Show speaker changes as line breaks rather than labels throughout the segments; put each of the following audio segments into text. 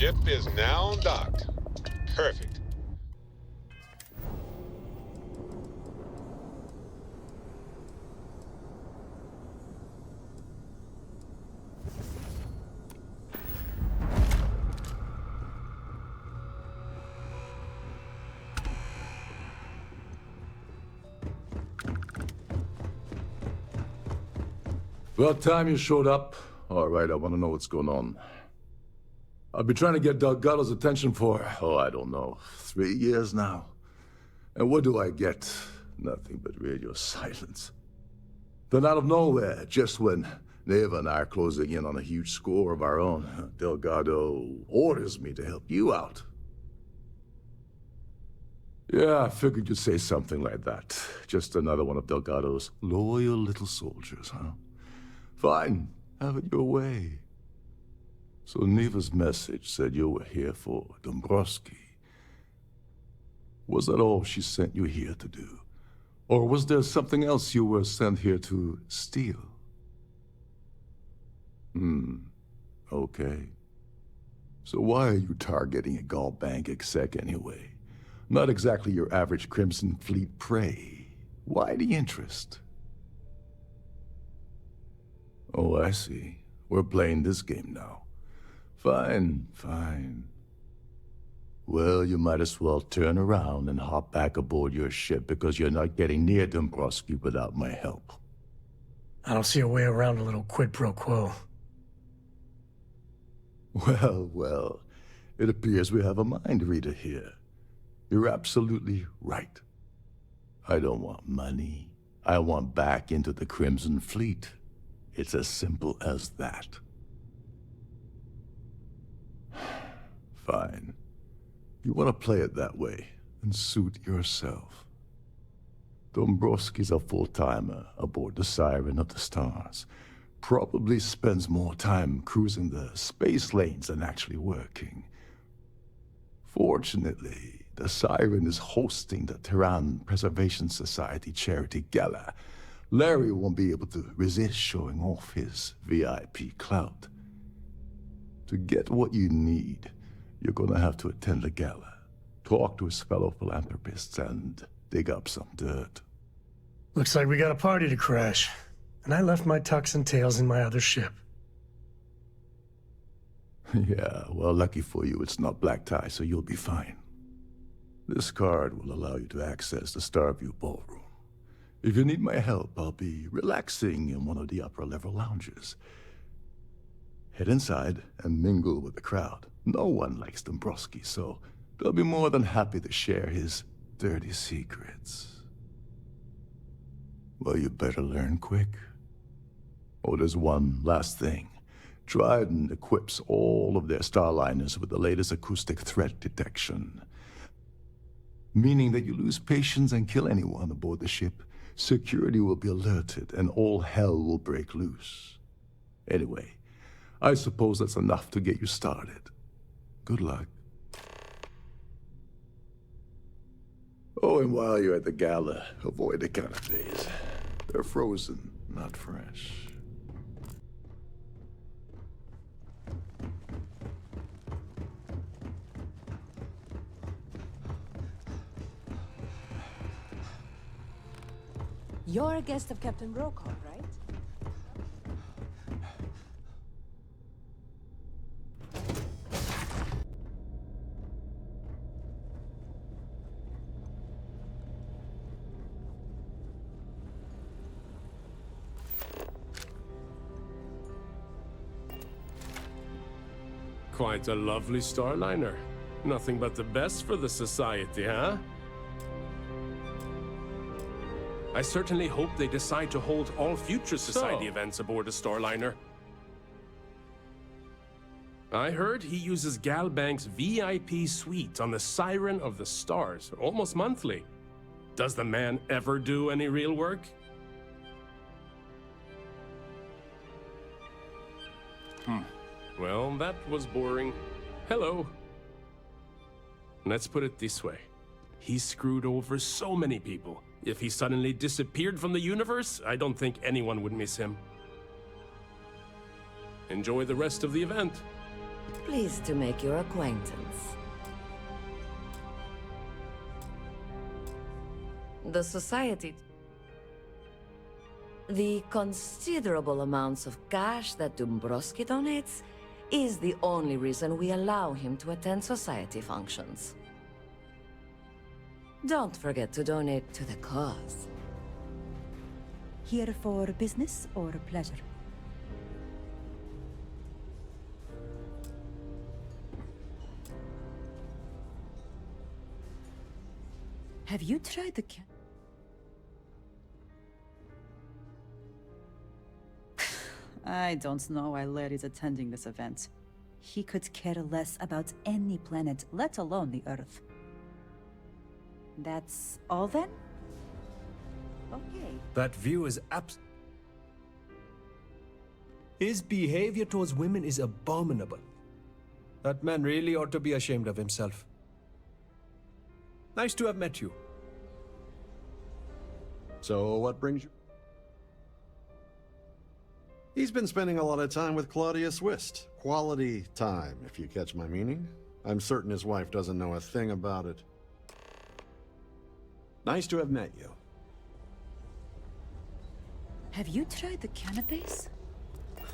ship is now docked. Perfect.
About time you showed up. All right, I want to know what's going on. I've been trying to get Delgado's attention for, I don't know, 3 years now. And what do I get? Nothing but radio silence. Then out of nowhere, just when Neva and I are closing in on a huge score of our own, Delgado orders me to help you out. Yeah, I figured you'd say something like that. Just another one of Delgado's loyal little soldiers, huh? Fine, have it your way. So Neva's message said you were here for Dombrowski. Was that all she sent you here to do? Or was there something else you were sent here to steal? Okay. So why are you targeting a Gallbank exec anyway? Not exactly your average Crimson Fleet prey. Why the interest? Oh, I see. We're playing this game now. Fine, fine. Well, you might as well turn around and hop back aboard your ship because you're not getting near Dombrowski without my help.
I don't see a way around a little quid pro quo.
Well, it appears we have a mind reader here. You're absolutely right. I don't want money. I want back into the Crimson Fleet. It's as simple as that. Fine. You want to play it that way, and suit yourself. Dombrowski's a full-timer aboard the Siren of the Stars. Probably spends more time cruising the space lanes than actually working. Fortunately, the Siren is hosting the Tehran Preservation Society charity gala. Larry won't be able to resist showing off his VIP clout. To get what you need, you're gonna have to attend the gala, talk to his fellow philanthropists, and dig up some dirt.
Looks like we got a party to crash. And I left my tux and tails in my other ship.
Yeah, well, lucky for you, it's not black tie, so you'll be fine. This card will allow you to access the Starfield ballroom. If you need my help, I'll be relaxing in one of the upper-level lounges. Head inside and mingle with the crowd. No one likes Dombrowski, so they'll be more than happy to share his dirty secrets. Well, you better learn quick. Oh, there's one last thing. Trident equips all of their starliners with the latest acoustic threat detection. Meaning that you lose patience and kill anyone aboard the ship, security will be alerted and all hell will break loose. Anyway, I suppose that's enough to get you started. Good luck. Oh, and while you're at the gala, avoid the canapes. They're frozen, not fresh.
You're a guest of Captain Brokaw, right?
Quite a lovely starliner. Nothing but the best for the Society, huh? I certainly hope they decide to hold all future Society events aboard a starliner. I heard he uses Galbank's VIP suite on the Siren of the Stars, almost monthly. Does the man ever do any real work? Well, that was boring. Hello. Let's put it this way. He screwed over so many people. If he suddenly disappeared from the universe, I don't think anyone would miss him. Enjoy the rest of the event.
Pleased to make your acquaintance. The Society... The considerable amounts of cash that Dombrowski donates is the only reason we allow him to attend Society functions. Don't forget to donate to the cause.
Here for business or pleasure? Have you tried the I don't know why Larry's attending this event. He could care less about any planet, let alone the Earth. That's all then? Okay.
That view is His behavior towards women is abominable. That man really ought to be ashamed of himself. Nice to have met you.
So, what brings you? He's been spending a lot of time with Claudia Swist. Quality time, if you catch my meaning. I'm certain his wife doesn't know a thing about it. Nice to have met you.
Have you tried the canapes?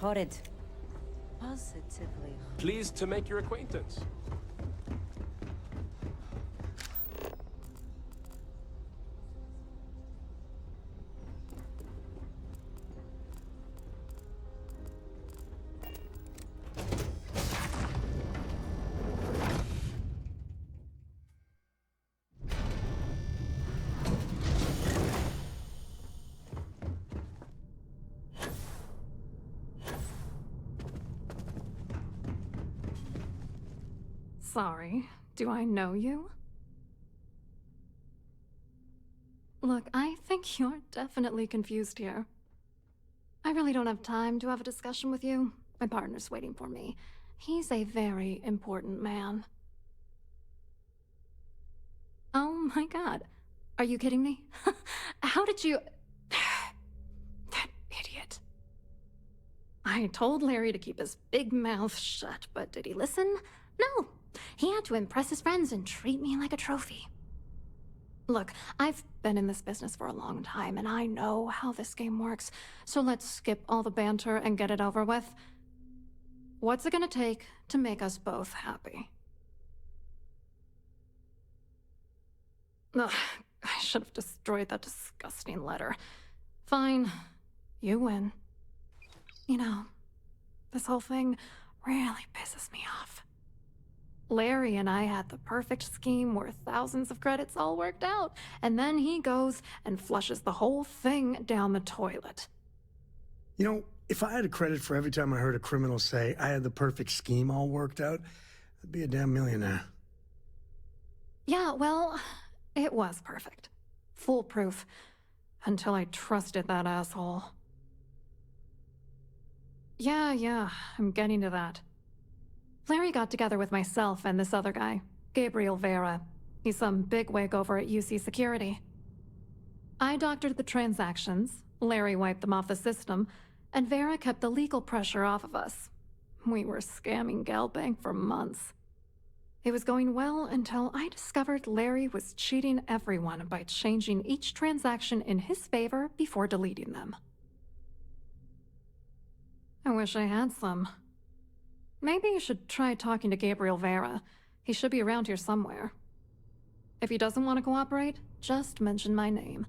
Horrid. Positively.
Pleased to make your acquaintance.
Sorry, do I know you? Look, I think you're definitely confused here. I really don't have time to have a discussion with you. My partner's waiting for me. He's a very important man. Oh my god. Are you kidding me? How did you... That idiot. I told Larry to keep his big mouth shut, but did he listen? No. He had to impress his friends and treat me like a trophy. Look, I've been in this business for a long time, and I know how this game works, so let's skip all the banter and get it over with. What's it gonna take to make us both happy? Ugh, I should have destroyed that disgusting letter. Fine, you win. You know, this whole thing really pisses me off. Larry and I had the perfect scheme worth thousands of credits all worked out, and then he goes and flushes the whole thing down the toilet.
You know, if I had a credit for every time I heard a criminal say I had the perfect scheme all worked out, I'd be a damn millionaire.
Yeah, well, it was perfect. Foolproof. Until I trusted that asshole. Yeah, I'm getting to that. Larry got together with myself and this other guy, Gabriel Vera. He's some bigwig over at UC Security. I doctored the transactions, Larry wiped them off the system, and Vera kept the legal pressure off of us. We were scamming Galbank for months. It was going well until I discovered Larry was cheating everyone by changing each transaction in his favor before deleting them. I wish I had some. Maybe you should try talking to Gabriel Vera. He should be around here somewhere. If he doesn't want to cooperate, just mention my name.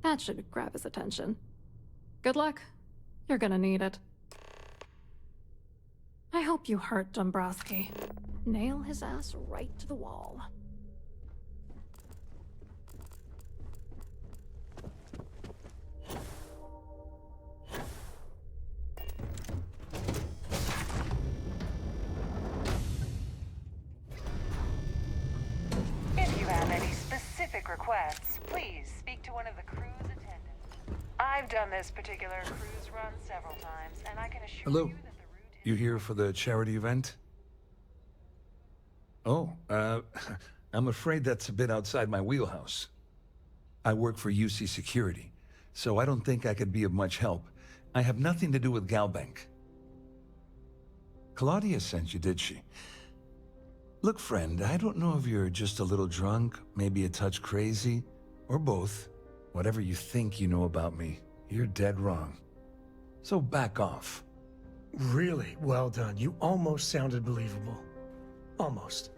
That should grab his attention. Good luck. You're gonna need it. I hope you hurt Dombrowski. Nail his ass right to the wall.
If you have any specific requests, please speak to one of the cruise attendants. I've done this particular cruise run several times, and I can assure
Hello.
you that the route
You here for the charity event? Oh, I'm afraid that's a bit outside my wheelhouse. I work for UC Security, so I don't think I could be of much help. I have nothing to do with Galbank. Claudia sent you, did she? Look, friend, I don't know if you're just a little drunk, maybe a touch crazy, or both. Whatever you think you know about me, you're dead wrong. So back off.
Really well done. You almost sounded believable. Almost.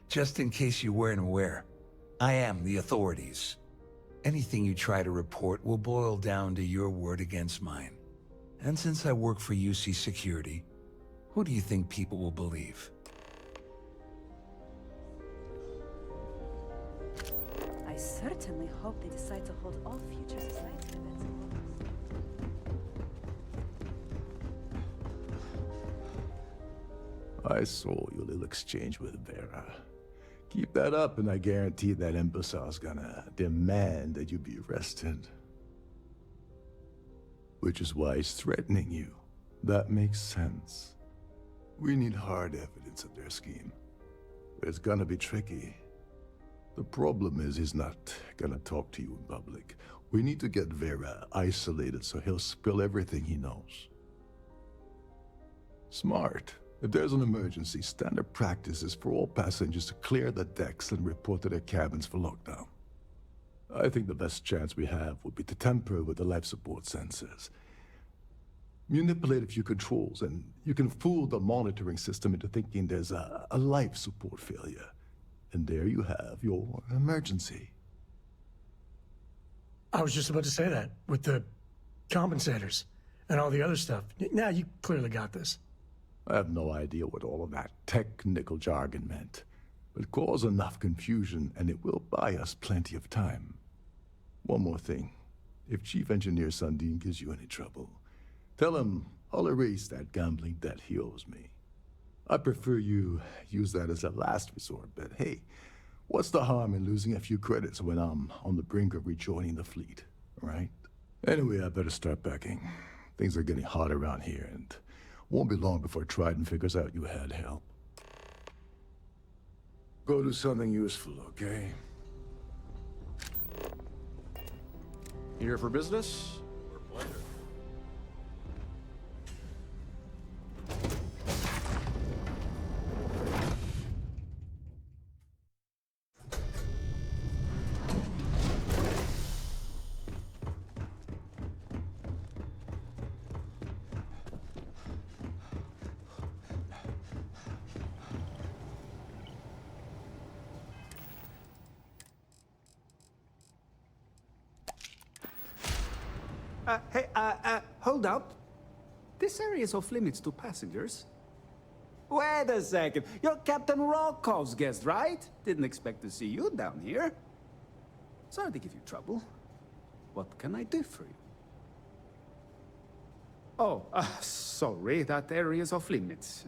Just in case you weren't aware, I am the authorities. Anything you try to report will boil down to your word against mine. And since I work for UC Security, who do you think people will believe?
I certainly hope they decide to hold all future society events in August.
I saw your little exchange with Vera. Keep that up and I guarantee that imbecile's gonna demand that you be arrested. Which is why he's threatening you. That makes sense. We need hard evidence of their scheme. It's gonna be tricky. The problem is he's not gonna talk to you in public. We need to get Vera isolated so he'll spill everything he knows. Smart. If there's an emergency, standard practice is for all passengers to clear the decks and report to their cabins for lockdown. I think the best chance we have would be to tamper with the life support sensors. Manipulate a few controls, and you can fool the monitoring system into thinking there's a life support failure. And there you have your emergency.
I was just about to say that, with the compensators and all the other stuff. Now you clearly got this.
I have no idea what all of that technical jargon meant, but cause enough confusion and it will buy us plenty of time. One more thing. If Chief Engineer Sundin gives you any trouble, tell him I'll erase that gambling debt he owes me. I prefer you use that as a last resort, but hey, what's the harm in losing a few credits when I'm on the brink of rejoining the fleet, right? Anyway, I better start packing. Things are getting hot around here, and won't be long before Trident figures out you had help. Go do something useful, okay?
Here for business or pleasure?
Hold up. This area is off limits to passengers. Wait a second. You're Captain Rocko's guest, right? Didn't expect to see you down here. Sorry to give you trouble. What can I do for you? Oh, sorry. That area is off limits.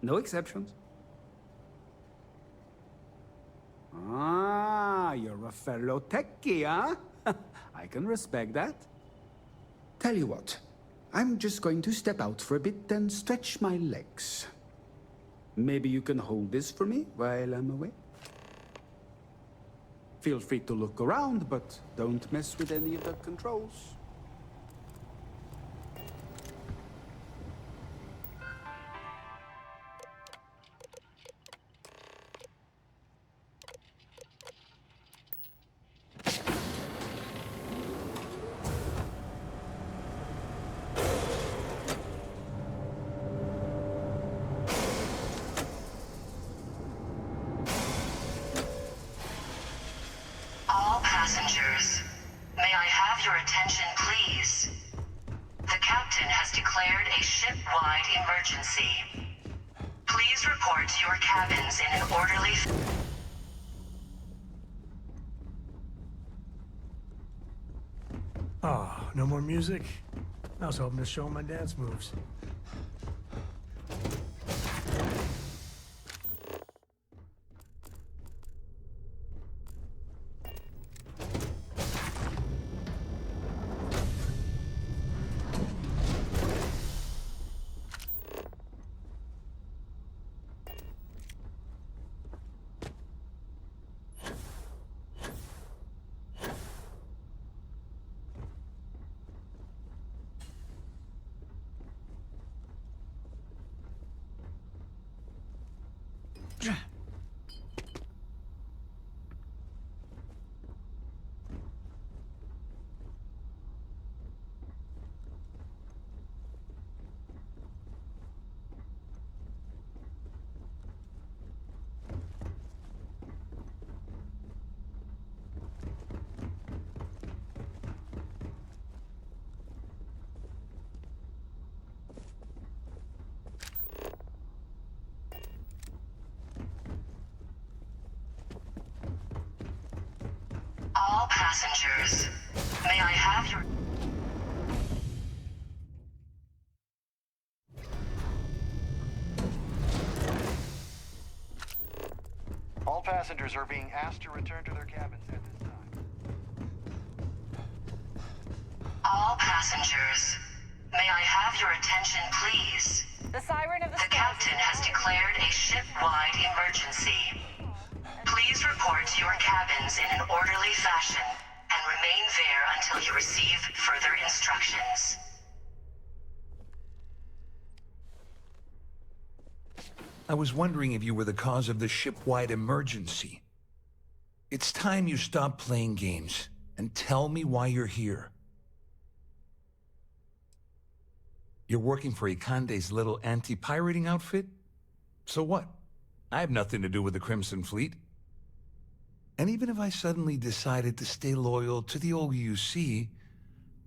No exceptions. Ah, you're a fellow techie, huh? I can respect that. Tell you what, I'm just going to step out for a bit and stretch my legs. Maybe you can hold this for me while I'm away? Feel free to look around, but don't mess with any of the controls.
All passengers, may I have your attention, please? The captain has declared a ship-wide emergency. Please report to your cabins in an orderly...
Oh, no more music? I was hoping to show my dance moves.
All passengers, may I have your...
All passengers are being asked to return to their cabins at this time.
All passengers, may I have your attention, please?
The siren of the
captain has declared a ship-wide emergency. Please report to your cabins in an orderly fashion and remain there until you receive further instructions.
I was wondering if you were the cause of the ship-wide emergency. It's time you stop playing games and tell me why you're here. You're working for Ikande's little anti-pirating outfit? So what? I have nothing to do with the Crimson Fleet. And even if I suddenly decided to stay loyal to the old UC,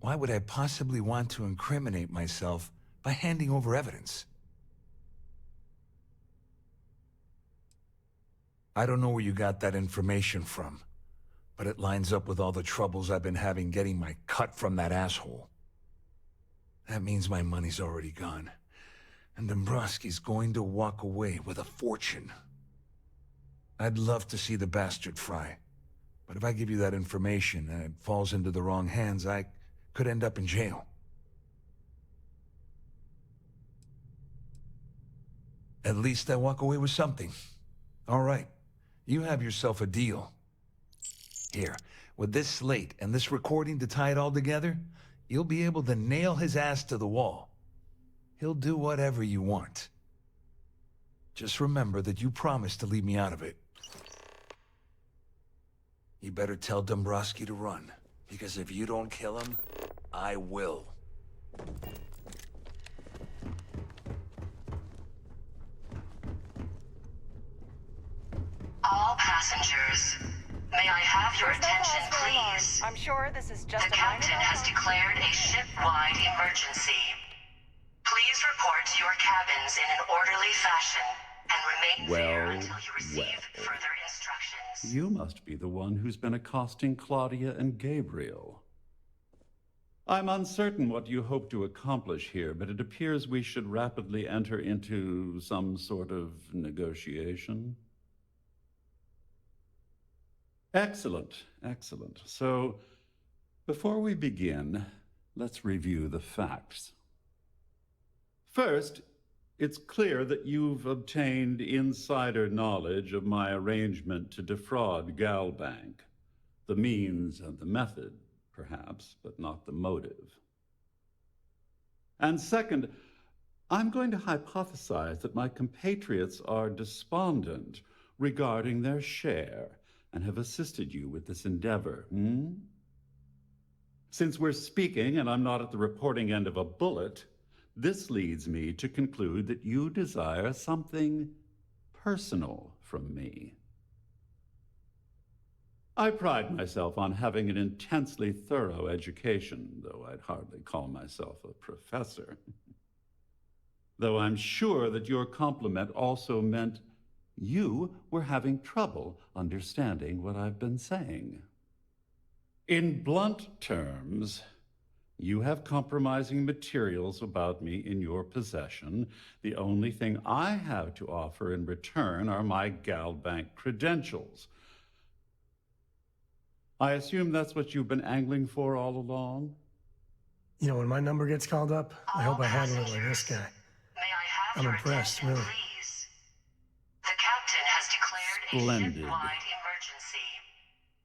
why would I possibly want to incriminate myself by handing over evidence? I don't know where you got that information from, but it lines up with all the troubles I've been having getting my cut from that asshole. That means my money's already gone, and Dombrowski's going to walk away with a fortune. I'd love to see the bastard fry, but if I give you that information and it falls into the wrong hands, I could end up in jail. At least I walk away with something. All right, you have yourself a deal. Here, with this slate and this recording to tie it all together, you'll be able to nail his ass to the wall. He'll do whatever you want. Just remember that you promised to leave me out of it. You better tell Dombrowski to run, because if you don't kill him, I will.
All passengers, may I have your attention, please?
I'm sure this is just
The captain has declared a ship-wide emergency. Please report to your cabins in an orderly fashion and remain there until you receive further instructions.
You must be the one who's been accosting Claudia and Gabriel. I'm uncertain what you hope to accomplish here, but it appears we should rapidly enter into some sort of negotiation. Excellent, excellent. So, before we begin, let's review the facts. First, it's clear that you've obtained insider knowledge of my arrangement to defraud Galbank. The means and the method, perhaps, but not the motive. And second, I'm going to hypothesize that my compatriots are despondent regarding their share and have assisted you with this endeavor, Since we're speaking and I'm not at the reporting end of a bullet, this leads me to conclude that you desire something personal from me. I pride myself on having an intensely thorough education, though I'd hardly call myself a professor. Though I'm sure that your compliment also meant you were having trouble understanding what I've been saying. In blunt terms, you have compromising materials about me in your possession. The only thing I have to offer in return are my Galbank credentials. I assume that's what you've been angling for all along?
You know, when my number gets called up, I hope I handle it like this guy. I'm impressed, really.
Splendid.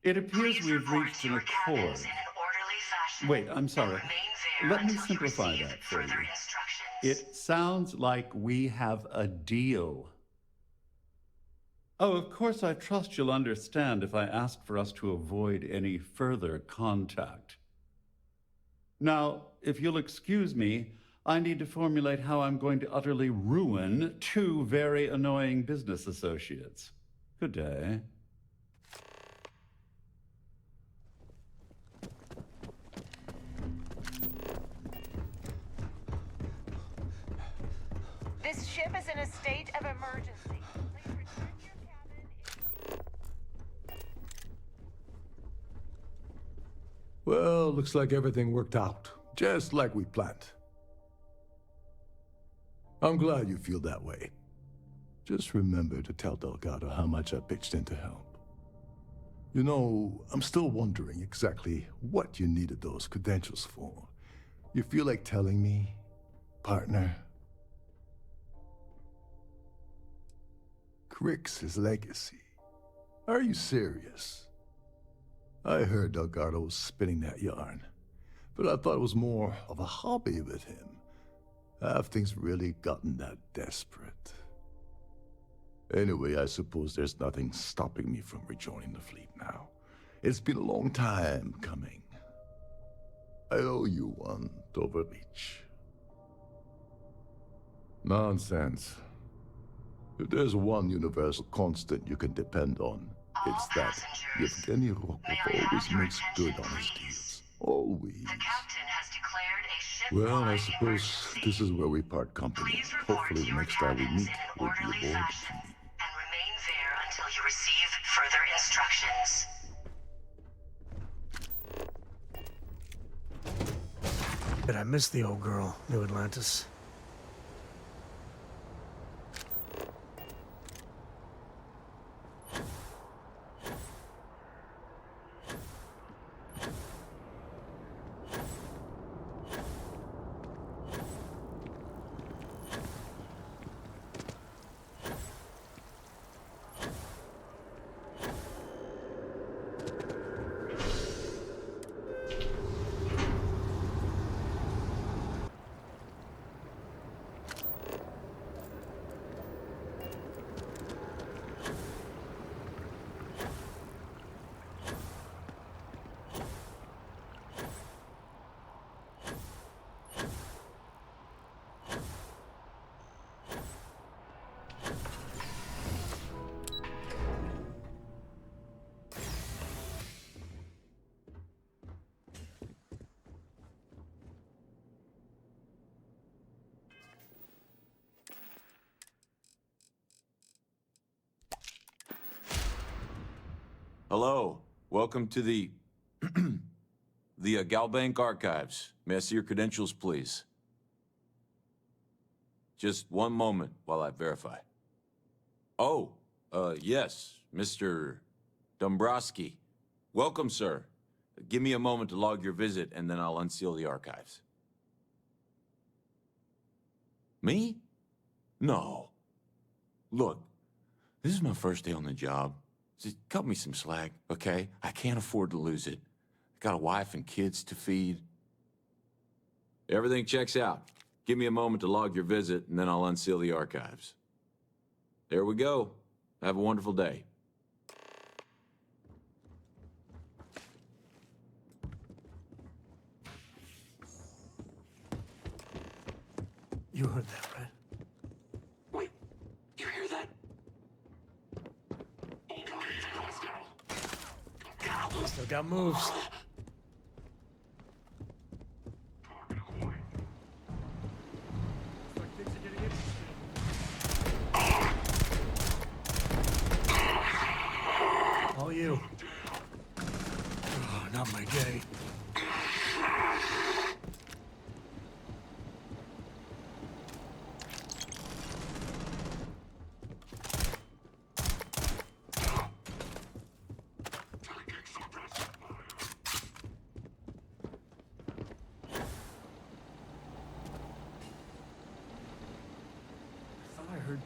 It appears we've reached an accord. Wait, I'm sorry. Let me simplify that for you. It sounds like we have a deal. Oh, of course, I trust you'll understand if I ask for us to avoid any further contact. Now, if you'll excuse me, I need to formulate how I'm going to utterly ruin two very annoying business associates. Good day.
This ship is in a state of emergency. Please return to your cabin.
Well, looks like everything worked out, just like we planned. I'm glad you feel that way. Just remember to tell Delgado how much I pitched in to help. You know, I'm still wondering exactly what you needed those credentials for. You feel like telling me, partner? Crix's legacy. Are you serious? I heard Delgado was spinning that yarn, but I thought it was more of a hobby with him. Have things really gotten that desperate? Anyway, I suppose there's nothing stopping me from rejoining the fleet now. It's been a long time coming. I owe you one, Overreach. Nonsense. If there's one universal constant you can depend on, it's that Yevgeny Rokov always makes good on his deals. Always.
The captain has declared a ship.
Well, I suppose this is where we part company. Hopefully the next time we meet, we'll be aboard.
And remain there until you receive further instructions.
But I miss the old girl, New Atlantis.
Hello. Welcome to the Galbank Archives. May I see your credentials, please? Just one moment while I verify. Oh, yes, Mr. Dombrowski. Welcome, sir. Give me a moment to log your visit, and then I'll unseal the archives. Me? No. Look, this is my first day on the job. Just cut me some slack, okay? I can't afford to lose it. I got a wife and kids to feed. Everything checks out. Give me a moment to log your visit, and then I'll unseal the archives. There we go. Have a wonderful day.
You heard that, right?
Wait, you hear that?
Still got moves. All you. Oh, not my day. I heard.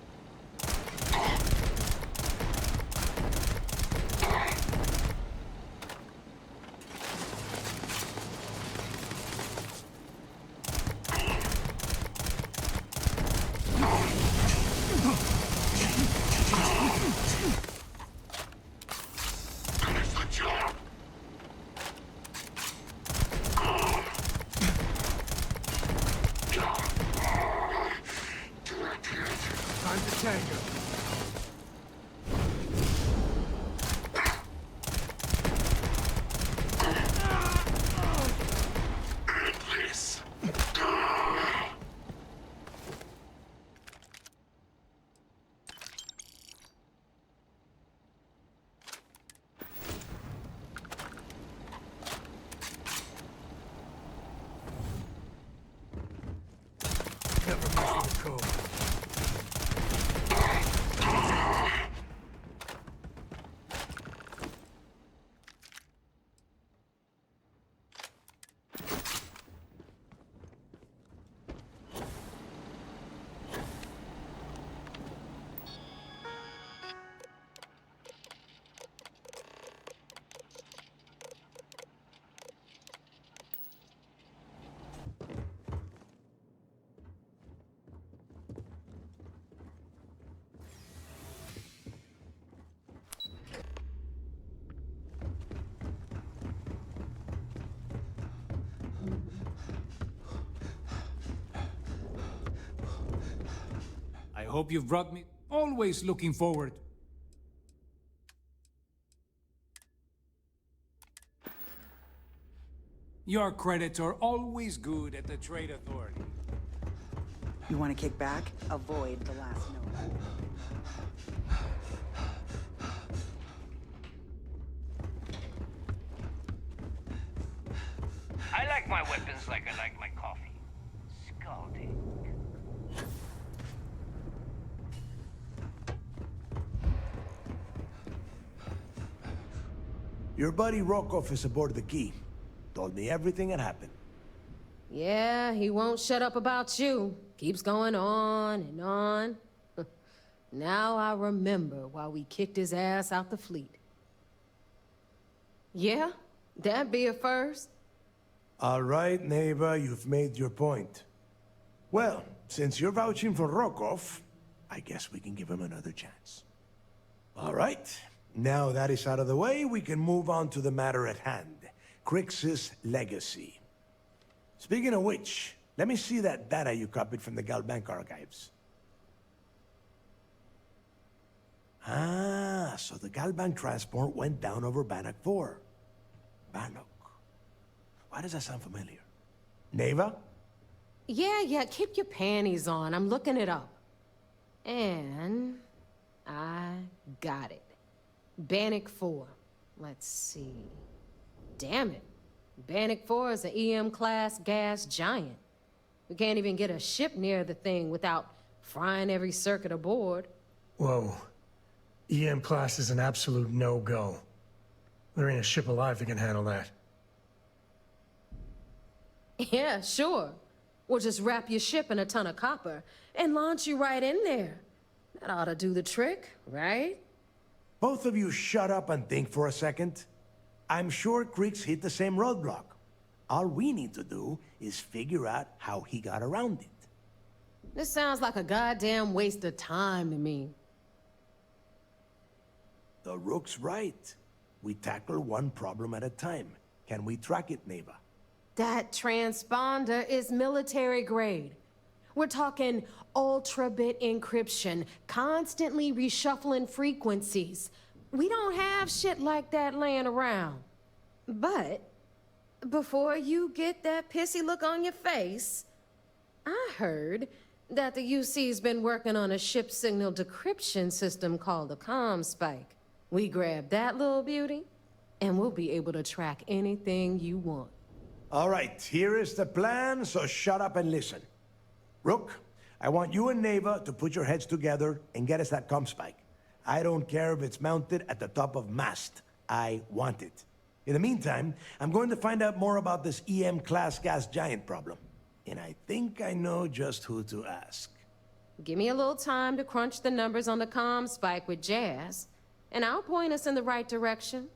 hope you've brought me. Always looking forward. Your credits are always good at the Trade Authority.
You want to kick back? Avoid the last note.
I like my weapons like I like my coffee. Scalding.
Your buddy Rokov is aboard the Key. Told me everything that happened.
Yeah, he won't shut up about you. Keeps going on and on. Now I remember why we kicked his ass out the fleet. Yeah, that'd be a first.
All right, Neva, you've made your point. Well, since you're vouching for Rokov, I guess we can give him another chance. All right, now that is out of the way, we can move on to the matter at hand. Crix's legacy. Speaking of which, let me see that data you copied from the Galbank archives. Ah, so the Galbank transport went down over Bannock 4. Bannock. Why does that sound familiar? Neva?
Yeah, keep your panties on. I'm looking it up. And I got it. Bannock 4. Let's see. Damn it. Bannock 4 is an EM-class gas giant. We can't even get a ship near the thing without frying every circuit aboard.
Whoa. EM class is an absolute no-go. There ain't a ship alive that can handle that.
Yeah, sure. We'll just wrap your ship in a ton of copper and launch you right in there. That ought to do the trick, right?
Both of you shut up and think for a second. I'm sure Crix hit the same roadblock. All we need to do is figure out how he got around it.
This sounds like a goddamn waste of time to me.
The Rook's right. We tackle one problem at a time. Can we track it, Neva?
That transponder is military grade. We're talking ultra-bit encryption, constantly reshuffling frequencies. We don't have shit like that laying around. But before you get that pissy look on your face, I heard that the UC's been working on a ship signal decryption system called a ComSpike. We grab that little beauty, and we'll be able to track anything you want.
All right, here is the plan, so shut up and listen. Rook, I want you and Neva to put your heads together and get us that ComSpike. I don't care if it's mounted at the top of mast. I want it. In the meantime, I'm going to find out more about this EM-class gas giant problem. And I think I know just who to ask.
Give me a little time to crunch the numbers on the ComSpike with Jazz, and I'll point us in the right direction.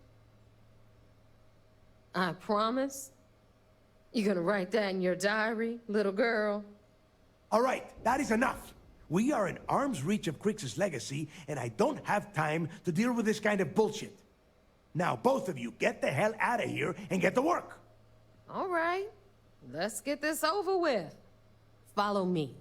I promise. You gonna write that in your diary, little girl?
All right, that is enough. We are in arm's reach of Crix's legacy, and I don't have time to deal with this kind of bullshit. Now, both of you, get the hell out of here and get to work.
All right, let's get this over with. Follow me.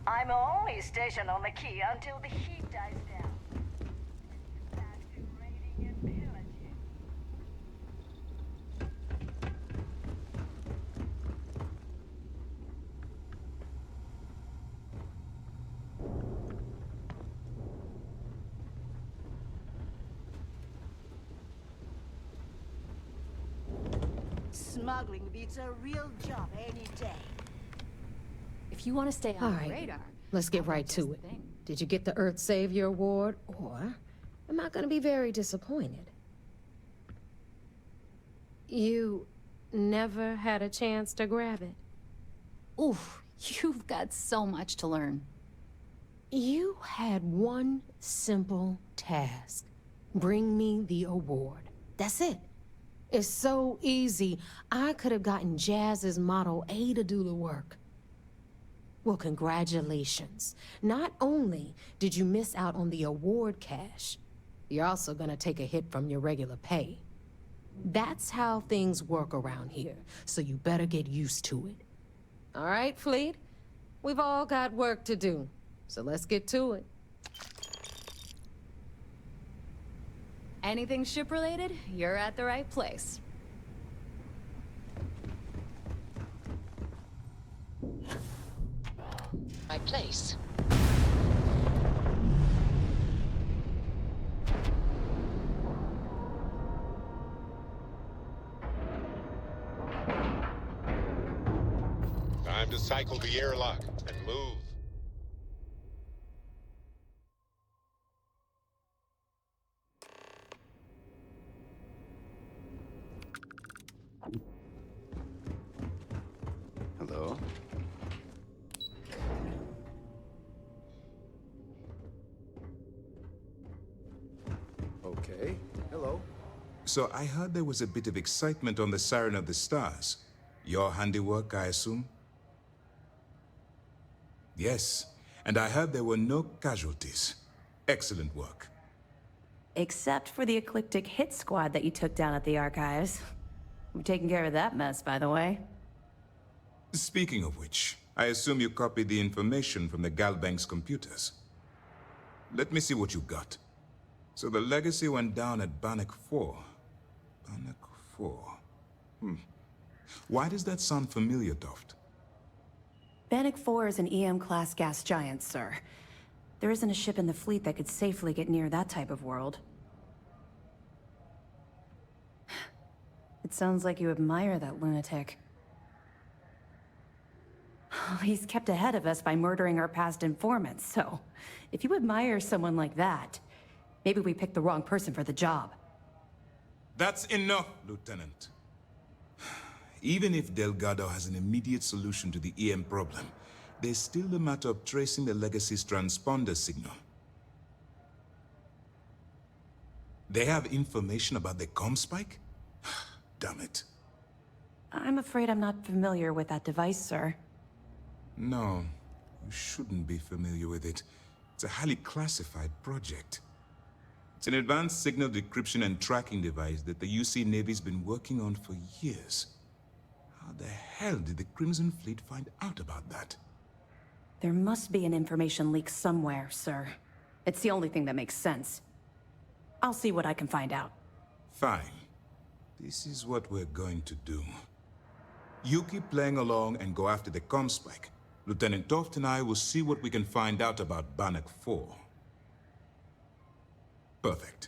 I'm only stationed on the key until the heat dies down. Back to raiding and pillaging.
Smuggling beats a real job any day.
If you want to stay
All
on the
right,
radar,
let's get right to it. Did you get the Earth Savior Award, or am I gonna be very disappointed? You never had a chance to grab it?
Oof, you've got so much to learn.
You had one simple task. Bring me the award. That's it. It's so easy. I could have gotten Jazz's Model A to do the work. Well, congratulations. Not only did you miss out on the award cash, you're also gonna take a hit from your regular pay. That's how things work around here, so you better get used to it. All right, Fleet? We've all got work to do, so let's get to it.
Anything ship-related, you're at the right place.
Right place.
Time to cycle the airlock and move.
Hello?
Okay, hello.
So I heard there was a bit of excitement on the Siren of the Stars. Your handiwork, I assume? Yes, and I heard there were no casualties. Excellent work.
Except for the eclectic hit squad that you took down at the archives. We're taking care of that mess, by the way.
Speaking of which, I assume you copied the information from the Galbank's computers. Let me see what you got. So the legacy went down at Bannock 4. Bannock 4. Why does that sound familiar, Toft?
Bannock 4 is an EM-class gas giant, sir. There isn't a ship in the fleet that could safely get near that type of world. It sounds like you admire that lunatic. He's kept ahead of us by murdering our past informants, so if you admire someone like that, maybe we picked the wrong person for the job.
That's enough, Lieutenant. Even if Delgado has an immediate solution to the EM problem, there's still the matter of tracing the Legacy's transponder signal. They have information about the comm spike? Damn it.
I'm afraid I'm not familiar with that device, sir.
No, you shouldn't be familiar with it. It's a highly classified project. It's an advanced signal decryption and tracking device that the UC Navy's been working on for years. How the hell did the Crimson Fleet find out about that?
There must be an information leak somewhere, sir. It's the only thing that makes sense. I'll see what I can find out.
Fine. This is what we're going to do. You keep playing along and go after the comm spike. Lieutenant Toft and I will see what we can find out about Bannock 4. Perfect.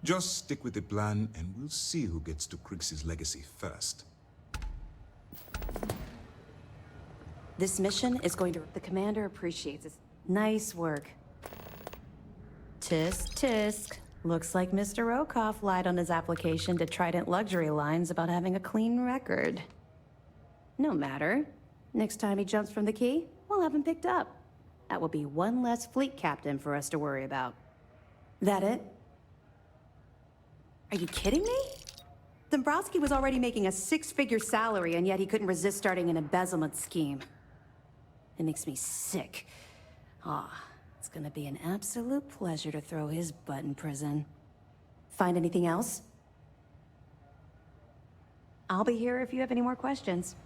Just stick with the plan and we'll see who gets to Krix's legacy first.
This mission is going to... The commander appreciates it. Nice work. Tisk, tisk. Looks like Mr. Rokoff lied on his application to Trident Luxury Lines about having a clean record. No matter. Next time he jumps from the key, we'll have him picked up. That will be one less fleet captain for us to worry about. That it? Are you kidding me? Dombrowski was already making a six-figure salary, and yet he couldn't resist starting an embezzlement scheme. It makes me sick. It's gonna be an absolute pleasure to throw his butt in prison. Find anything else? I'll be here if you have any more questions.